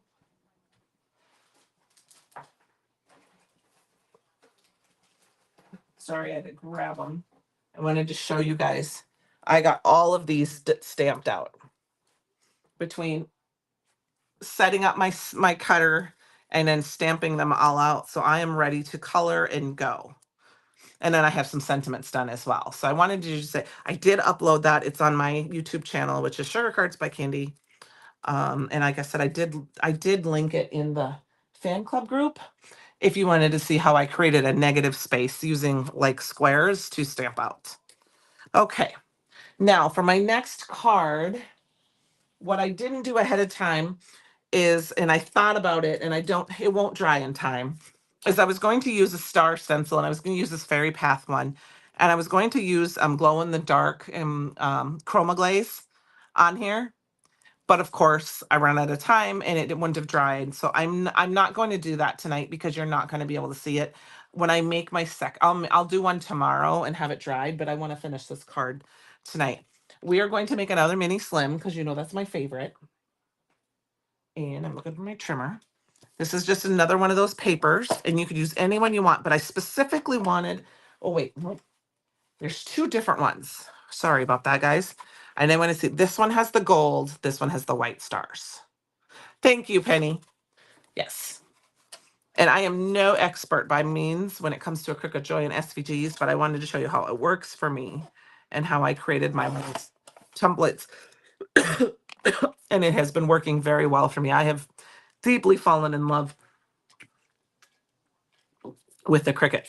[SPEAKER 1] sorry, I had to grab them. I wanted to show you guys. I got all of these stamped out between setting up my cutter and then stamping them all out. So I am ready to color and go. And then I have some sentiments done as well. So I wanted to just say, I did upload that. It's on my YouTube channel, which is Sugar Cards by Candi. And like I said, I did link it in the fan club group if you wanted to see how I created a negative space using like squares to stamp out. Okay, now for my next card, what I didn't do ahead of time is, and I thought about it and it won't dry in time, is I was going to use a star stencil, and I was going to use this fairy path one, and I was going to use glow in the dark and chroma glaze on here. But of course, I ran out of time and it wouldn't have dried. So I'm not going to do that tonight because you're not going to be able to see it. When I make my I'll do one tomorrow and have it dried, but I want to finish this card tonight. We are going to make another mini slim because you know that's my favorite. And I'm looking for my trimmer. This is just another one of those papers, and you could use any one you want, but I specifically wanted, oh wait, There's two different ones. Sorry about that, guys. And I want to see, this one has the gold, this one has the white stars. Thank you, Penny. Yes. And I am no expert by means when it comes to a Crooked Joy and SVGs, but I wanted to show you how it works for me and how I created my little templates. And it has been working very well for me. I have deeply fallen in love with the Cricut.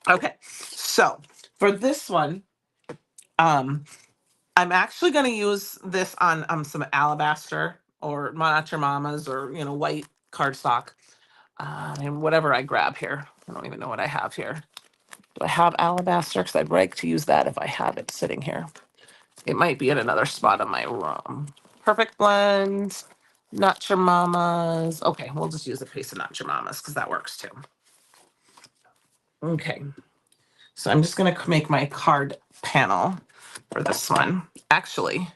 [SPEAKER 1] Okay, so for this one, I'm actually going to use this on some alabaster or Monitor Mamas or, white cardstock. And whatever I grab here. I don't even know what I have here. Do I have alabaster? Because I'd like to use that if I have it sitting here. It might be in another spot of my room. Perfect Blend, Not Your Mama's. Okay, we'll just use a piece of Not Your Mama's because that works too. Okay, so I'm just going to make my card panel for this one. Actually,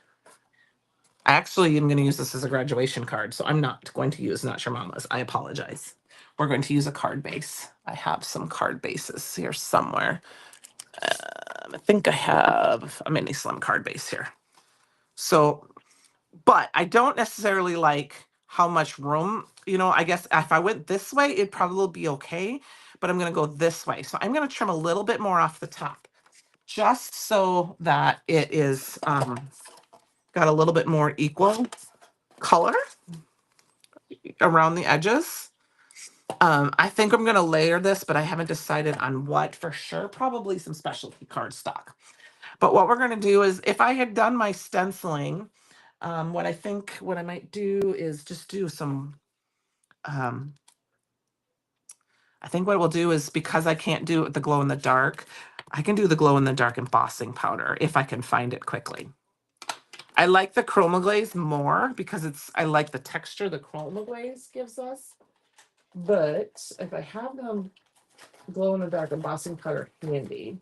[SPEAKER 1] I'm going to use this as a graduation card, so I'm not going to use Not Your Mama's. I apologize. We're going to use a card base. I have some card bases here somewhere. I think I have a mini slim card base here. So, but I don't necessarily like how much room, I guess if I went this way, it'd probably be okay, but I'm going to go this way. So I'm going to trim a little bit more off the top just so that it is got a little bit more equal color around the edges. I think I'm going to layer this, but I haven't decided on what for sure. Probably some specialty cardstock. But what we're going to do is, if I had done my stenciling, what I might do is just do some, I think what we'll do is, because I can't do the glow in the dark, I can do the glow in the dark embossing powder if I can find it quickly. I like the chroma glaze more because I like the texture the chroma glaze gives us. But if I have the glow in the dark embossing powder handy,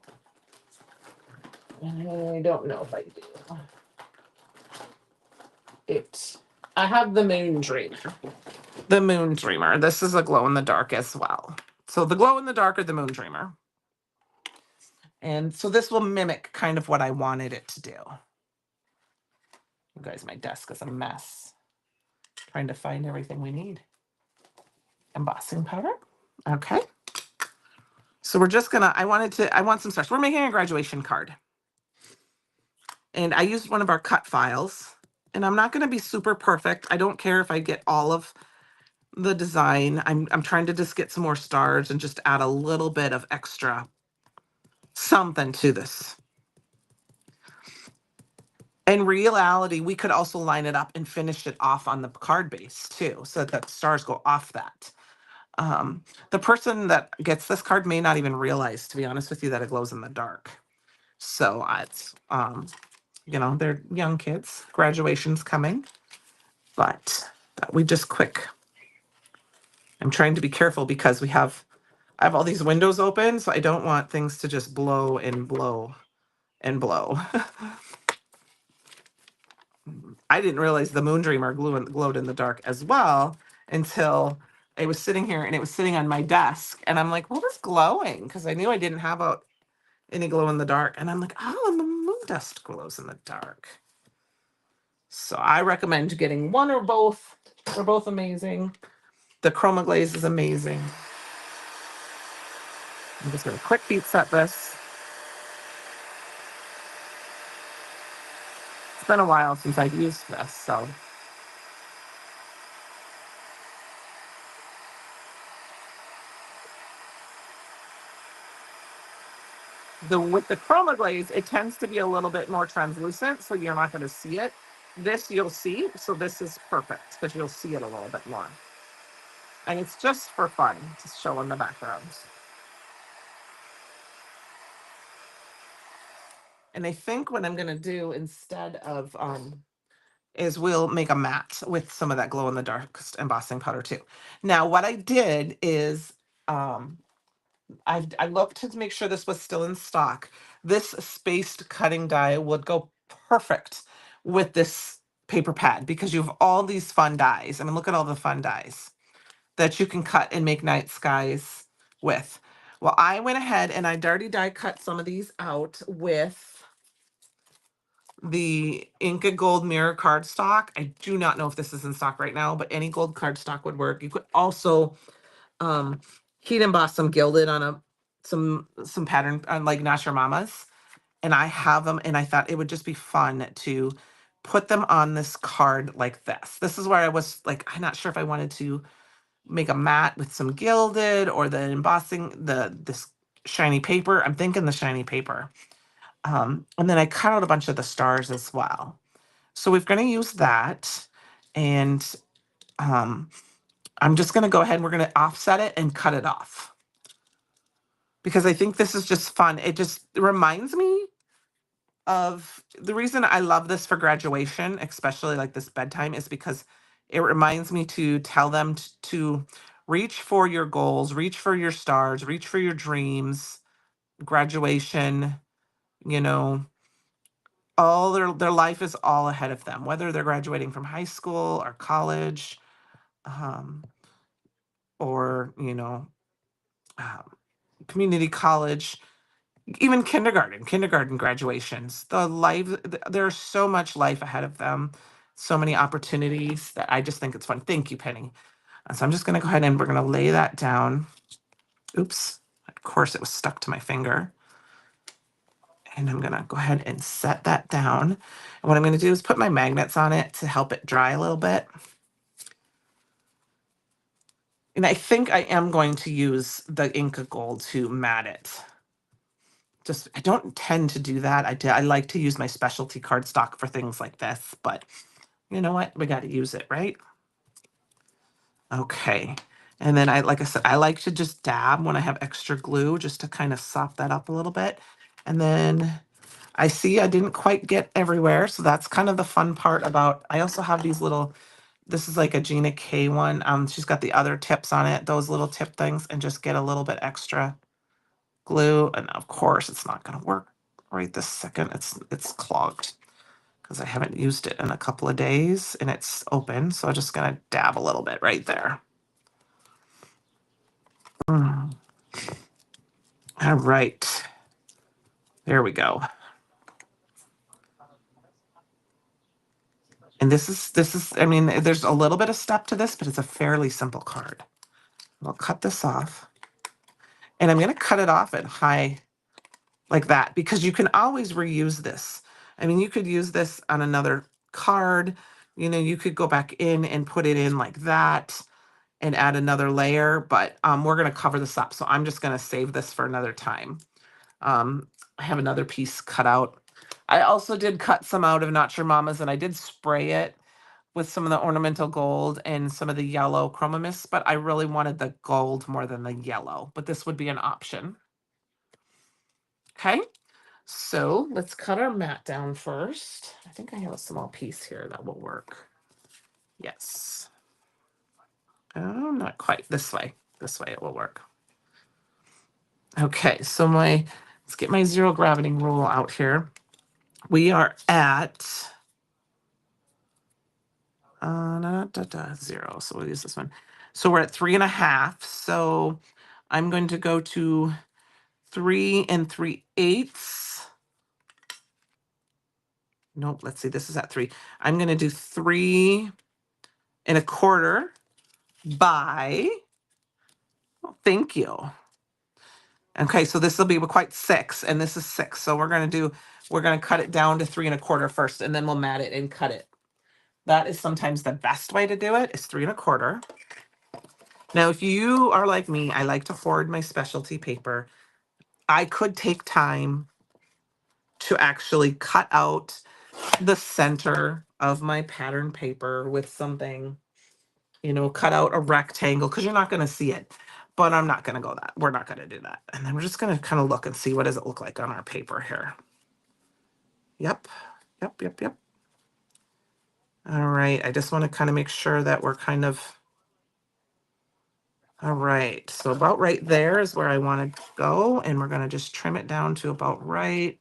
[SPEAKER 1] I don't know if I do. I have the Moon Dreamer. The Moon Dreamer. This is a glow in the dark as well. So the glow in the dark or the Moon Dreamer. And so this will mimic kind of what I wanted it to do. You guys, my desk is a mess. Trying to find everything we need. Embossing powder. Okay. So we're just gonna, I want some stars. We're making a graduation card. And I used one of our cut files. And I'm not gonna be super perfect. I don't care if I get all of the design. I'm trying to just get some more stars and just add a little bit of extra something to this. In reality, we could also line it up and finish it off on the card base too, so that the stars go off that. The person that gets this card may not even realize, to be honest with you, that it glows in the dark. So it's, they're young kids, graduation's coming, but we just quick. I'm trying to be careful because I have all these windows open, so I don't want things to just blow and blow and blow. I didn't realize the Moon Dreamer glowed in the dark as well until I was sitting here and it was sitting on my desk. And I'm like, what was glowing? Because I knew I didn't have any glow in the dark. And I'm like, oh, and the moon dust glows in the dark. So I recommend getting one or both. They're both amazing. The chroma glaze is amazing. I'm just going to quick beat set this. It's been a while since I've used this, so. With the chroma glaze, it tends to be a little bit more translucent, so you're not going to see it. This you'll see, so this is perfect because you'll see it a little bit more. And it's just for fun to show in the background. And I think what I'm going to do instead of is we'll make a mat with some of that glow in the dark embossing powder too. Now, what I did is I looked to make sure this was still in stock. This spaced cutting die would go perfect with this paper pad because you have all these fun dies. I mean, look at all the fun dies that you can cut and make night skies with. Well, I went ahead and I'd already die cut some of these out with the Inca Gold Mirror cardstock. I do not know if this is in stock right now, but any gold cardstock would work. You could also um, heat emboss some gilded on some pattern on like Not Your Mama's. And I have them, and I thought it would just be fun to put them on this card like this. This is where I was like, I'm not sure if I wanted to make a mat with some gilded or the embossing, this shiny paper. I'm thinking the shiny paper. And then I cut out a bunch of the stars as well. So we're going to use that. And um, I'm just going to go ahead and we're going to offset it and cut it off. Because I think this is just fun. It just reminds me of the reason I love this for graduation, especially like this bedtime, is because it reminds me to tell them to reach for your goals, reach for your stars, reach for your dreams, graduation, you know, all their life is all ahead of them, whether they're graduating from high school or college, um, or, um, community college, even kindergarten graduations. There's so much life ahead of them, so many opportunities that I just think it's fun. Thank you, Penny. So I'm just going to go ahead and we're going to lay that down. Oops. Of course, it was stuck to my finger. And I'm going to go ahead and set that down. And what I'm going to do is put my magnets on it to help it dry a little bit. And I think I am going to use the Inca Gold to mat it. I don't tend to do that. I like to use my specialty cardstock for things like this, but you know what? We got to use it, right? Okay. And then like I said, I like to just dab when I have extra glue just to kind of sop that up a little bit. And then I see I didn't quite get everywhere. So that's kind of the fun part about, I also have these little, this is like a Gina K one. She's got the other tips on it, those little tip things, and just get a little bit extra glue. And of course it's not going to work right this second. It's clogged because I haven't used it in a couple of days and it's open. So I'm just going to dab a little bit right there. Mm. All right. There we go. And I mean, there's a little bit of step to this, but it's a fairly simple card. I'll cut this off. And I'm going to cut it off at high like that because you can always reuse this. I mean, you could use this on another card. You could go back in and put it in like that and add another layer, but we're going to cover this up. So I'm just going to save this for another time. I have another piece cut out. I also did cut some out of Not Your Mama's and I did spray it with some of the ornamental gold and some of the yellow chroma mist, but I really wanted the gold more than the yellow, but this would be an option. Okay, so let's cut our mat down first. I think I have a small piece here that will work. Yes. Oh, not quite. This way. This way it will work. Okay, so let's get my zero gravity rule out here. We are at 0. So we'll use this one. So we're at 3.5. So I'm going to go to 3 3/8. Nope, let's see. This is at 3. I'm going to do 3 1/4 by, oh, thank you. Okay, so this will be quite 6, and this is 6. So we're going to cut it down to 3 1/4 first, and then we'll mat it and cut it. That is sometimes the best way to do it, is 3 1/4. Now, if you are like me, I like to hoard my specialty paper. I could take time to actually cut out the center of my pattern paper with something, cut out a rectangle because you're not going to see it. But I'm not going to go that. We're not going to do that. And then we're just going to kind of look and see what does it look like on our paper here. Yep. Yep, yep, yep. All right. I just want to kind of make sure that we're kind of, all right. So about right there is where I want to go. And we're going to just trim it down to about right.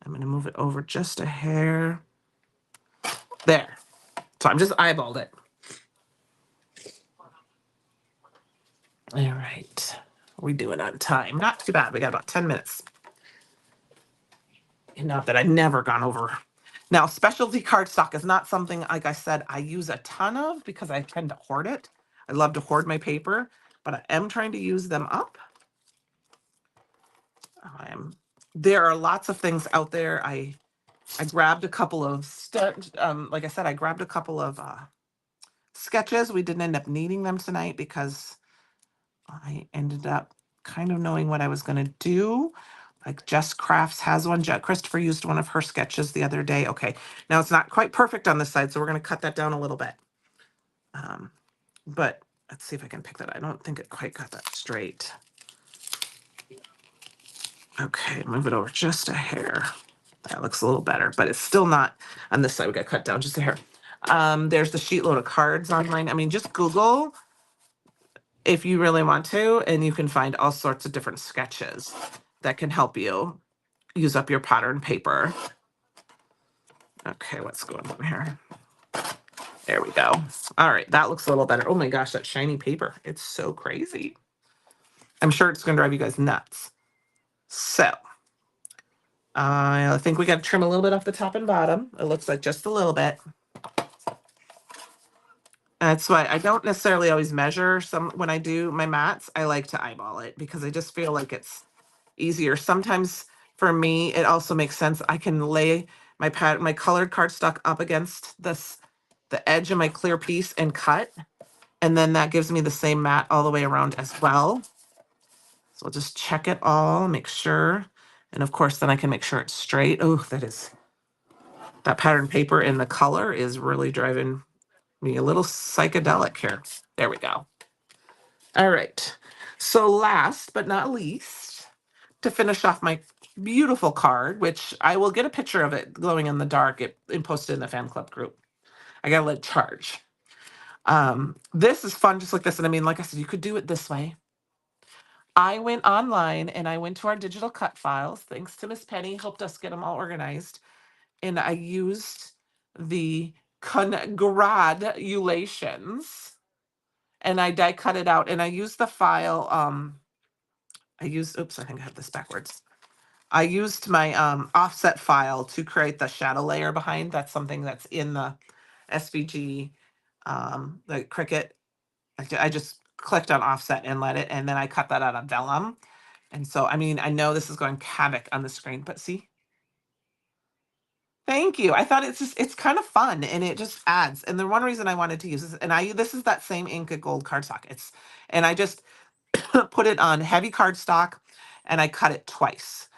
[SPEAKER 1] I'm going to move it over just a hair. There. So I'm just eyeballed it. All right. we doing on time? Not too bad. We got about 10 minutes. And not that I've never gone over. Now, specialty cardstock is not something, like I said, I use a ton of because I tend to hoard it. I love to hoard my paper, but I am trying to use them up. There are lots of things out there. I grabbed a couple of like I said, I grabbed a couple of sketches. We didn't end up needing them tonight because I ended up kind of knowing what I was going to do. Like Jess Crafts has one. Christopher used one of her sketches the other day. Okay, now it's not quite perfect on this side, so we're going to cut that down a little bit. But let's see if I can pick that. I don't think it quite got that straight. Okay, move it over just a hair. That looks a little better, but it's still not on this side. We got cut down just a hair. There's the sheet load of cards online. I mean, just Google if you really want to, and you can find all sorts of different sketches that can help you use up your pattern paper. Okay, what's going on here? There we go. All right, that looks a little better. Oh my gosh, that shiny paper. It's so crazy. I'm sure it's going to drive you guys nuts. So, I think we got to trim a little bit off the top and bottom. It looks like just a little bit. That's why I don't necessarily always measure some when I do my mats. I like to eyeball it because I just feel like it's easier. Sometimes for me, it also makes sense. I can lay my colored cardstock up against the edge of my clear piece and cut, and then that gives me the same mat all the way around as well. So I'll just check it all, make sure, and of course then I can make sure it's straight. Oh, that pattern paper in the color is really driving me a little psychedelic here. There we go. All right. So last but not least, to finish off my beautiful card, which I will get a picture of it glowing in the dark and post it in the fan club group. I gotta let it charge. This is fun, just like this. And I mean, like I said, you could do it this way. I went online and I went to our digital cut files. Thanks to Miss Penny, helped us get them all organized. And I used the congratulations and I die cut it out. And I used the file. Oops, I think I have this backwards. I used my offset file to create the shadow layer behind. That's something that's in the SVG, the Cricut. I just clicked on offset and let it, and then I cut that out of vellum. And so, I mean, I know this is going havoc on the screen, but see, thank you. I thought it's kind of fun and it just adds. And the one reason I wanted to use this, and this is that same Inca Gold cardstock. And I just put it on heavy cardstock and I cut it twice.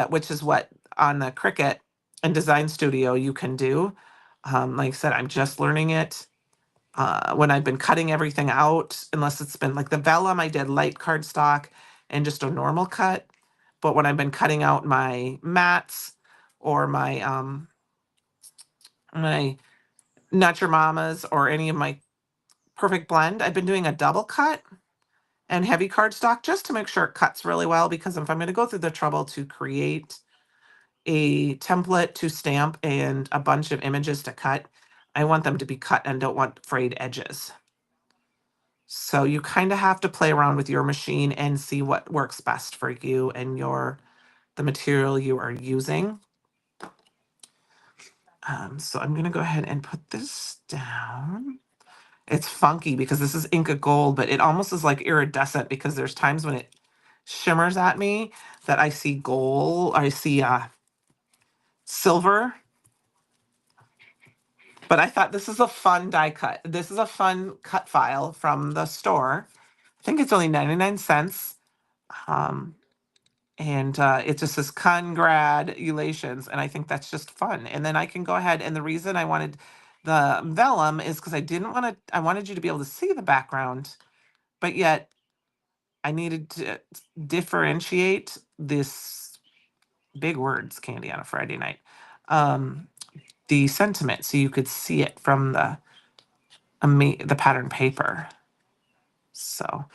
[SPEAKER 1] Which is what on the Cricut and Design Studio you can do. Like I said, I'm just learning it. When I've been cutting everything out, unless it's been like the vellum, I did light cardstock and just a normal cut. But when I've been cutting out my mats or my Not Your Mamas or any of my Perfect Blend, I've been doing a double cut and heavy cardstock just to make sure it cuts really well, because if I'm going to go through the trouble to create a template to stamp and a bunch of images to cut, I want them to be cut and don't want frayed edges. So you kind of have to play around with your machine and see what works best for you and the material you are using. So I'm going to go ahead and put this down. It's funky because this is Inca Gold, but it almost is like iridescent because there's times when it shimmers at me that I see gold, I see silver. But I thought this is a fun die cut. This is a fun cut file from the store. I think it's only 99 cents. And it just says congratulations. And I think that's just fun. And then I can go ahead. And the reason I wanted the vellum is because I wanted you to be able to see the background, but yet I needed to differentiate this big words, Candy on a Friday night. The sentiment, so you could see it from the pattern paper. So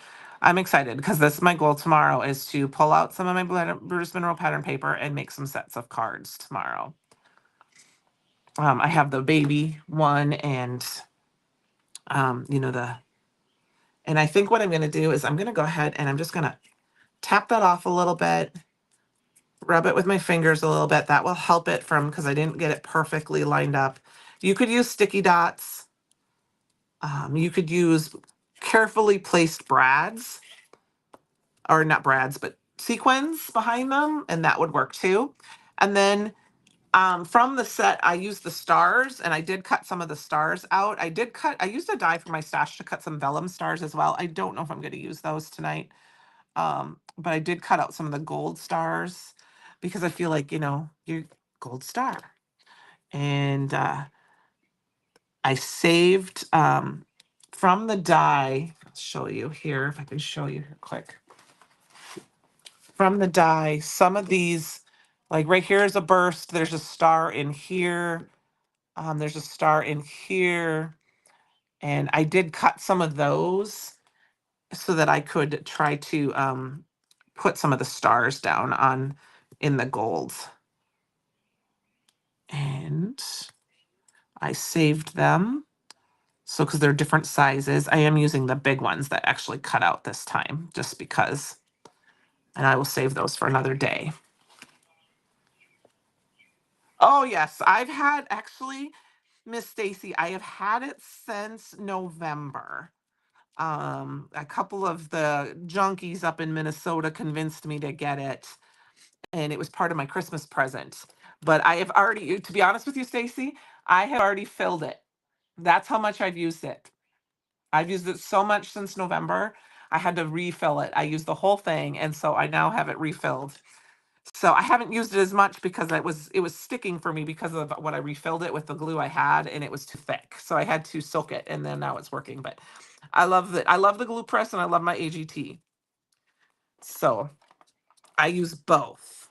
[SPEAKER 1] I'm excited because this is my goal tomorrow, is to pull out some of my Brutus Mineral pattern paper and make some sets of cards tomorrow. I have the baby one and and I think what I'm going to do is I'm going to go ahead and I'm just going to tap that off a little bit, rub it with my fingers a little bit. That will help it from, because I didn't get it perfectly lined up. You could use sticky dots. You could use carefully placed brads, or not brads, but sequins behind them, and that would work too. And then from the set, I used the stars, and I did cut some of the stars out. I used a die from my stash to cut some vellum stars as well. I don't know if I'm going to use those tonight. But I did cut out some of the gold stars because I feel like, you gold star. And I saved from the die. I'll show you here if I can show you here quick. From the die, some of these, like right here is a burst. There's a star in here. There's a star in here. And I did cut some of those so that I could try to put some of the stars down on in the gold. And I saved them. So, because they're different sizes, I am using the big ones that actually cut out this time, just because. And I will save those for another day. Oh, yes. I've had, actually, Miss Stacy, I have had it since November. A couple of the junkies up in Minnesota convinced me to get it, and it was part of my Christmas present. But I have already, to be honest with you, Stacy, I have already filled it. That's how much I've used it. I've used it so much since November. I had to refill it. I used the whole thing, and so I now have it refilled. So I haven't used it as much because it was sticking for me because of what I refilled it with the glue I had, and it was too thick. So I had to soak it, and then now it's working. But I love it. I love the glue press, and I love my AGT. So I use both.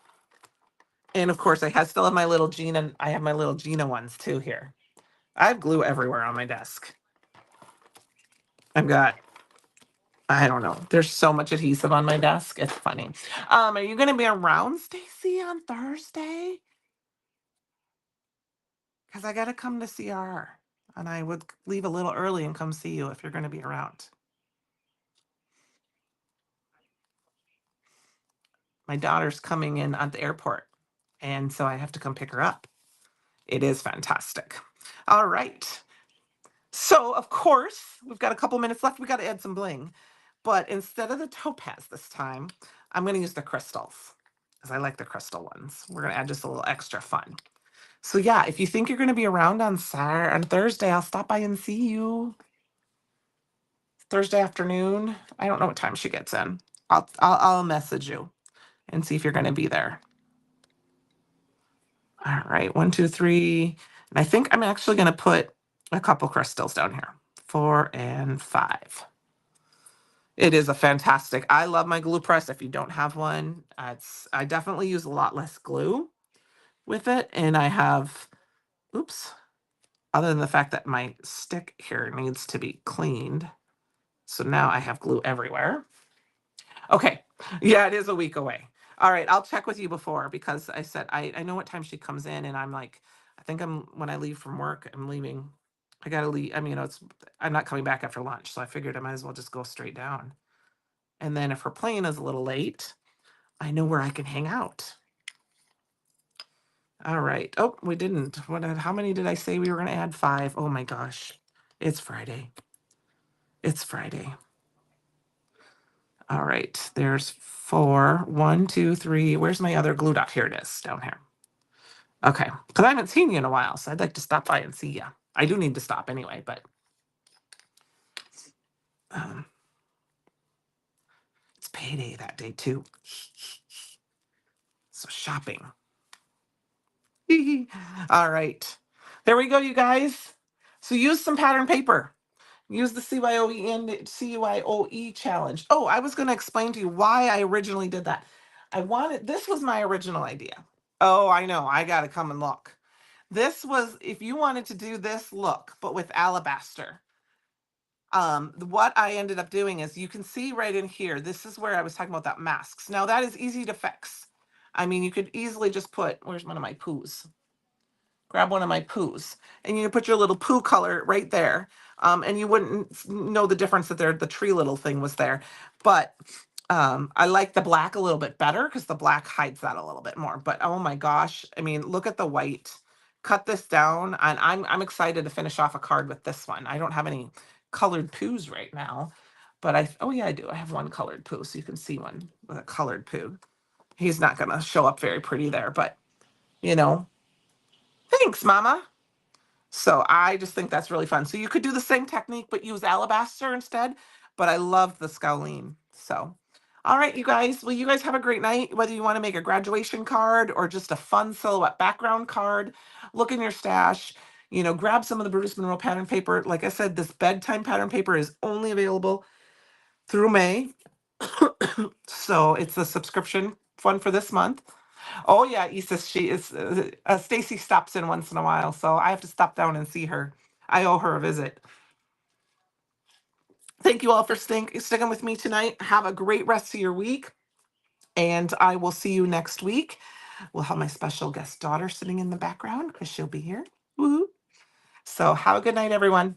[SPEAKER 1] And of course, still have my little Gina. I have my little Gina ones too here. I have glue everywhere on my desk. I've got, I don't know. There's so much adhesive on my desk. It's funny. Are you going to be around, Stacy, on Thursday? Because I got to come to CR, and I would leave a little early and come see you if you're going to be around. My daughter's coming in at the airport, and so I have to come pick her up. It is fantastic. All right. So, of course, we've got a couple minutes left. We got to add some bling. But instead of the topaz this time, I'm going to use the crystals because I like the crystal ones. We're going to add just a little extra fun. So yeah, if you think you're going to be around on Thursday, I'll stop by and see you. Thursday afternoon. I don't know what time she gets in. I'll message you and see if you're going to be there. All right, 1, 2, 3. And I think I'm actually going to put a couple crystals down here. 4 and 5. It is a fantastic. I love my glue press. If you don't have one, I definitely use a lot less glue with it, and I have, oops, other than the fact that my stick here needs to be cleaned. So now I have glue everywhere. Okay. Yeah, it is a week away. All right. I'll check with you before because I said I know what time she comes in, and I'm like, I think when I leave from work, I'm leaving. I gotta leave. I mean, I'm not coming back after lunch, so I figured I might as well just go straight down. And then if her plane is a little late, I know where I can hang out. All right. Oh, we didn't. How many did I say we were going to add? 5. Oh my gosh. It's Friday. It's Friday. All right. There's 4. 1, 2, 3. Where's my other glue dot? Here it is, down here. Okay. Because I haven't seen you in a while, so I'd like to stop by and see you. I do need to stop anyway, but it's payday that day too. So shopping. All right. There we go, you guys. So use some pattern paper. Use the CYOE and CYOE challenge. Oh, I was going to explain to you why I originally did that. This was my original idea. Oh, I know. I got to come and look. This was, if you wanted to do this look, but with alabaster. What I ended up doing is you can see right in here, this is where I was talking about that masks. Now that is easy to fix. I mean, you could easily just where's one of my poos? Grab one of my poos, and you put your little poo color right there. And you wouldn't know the difference that the tree little thing was there. But I like the black a little bit better because the black hides that a little bit more. But oh my gosh, I mean, look at the white. Cut this down, and I'm excited to finish off a card with this one. I don't have any colored poos right now, but oh yeah, I do. I have one colored poo, so you can see one with a colored poo. He's not gonna show up very pretty there, but you know, thanks, Mama. So I just think that's really fun. So you could do the same technique, but use alabaster instead. But I love the Scowline. So, all right, you guys. Well, you guys have a great night. Whether you want to make a graduation card or just a fun silhouette background card, look in your stash. You know, grab some of the Brutus Monroe pattern paper. Like I said, this bedtime pattern paper is only available through May. So it's a subscription one for this month. Oh yeah, Issa, she is. Stacy stops in once in a while, so I have to stop down and see her. I owe her a visit. Thank you all for sticking with me tonight. Have a great rest of your week, and I will see you next week. We'll have my special guest daughter sitting in the background because she'll be here. Woo! So have a good night, everyone.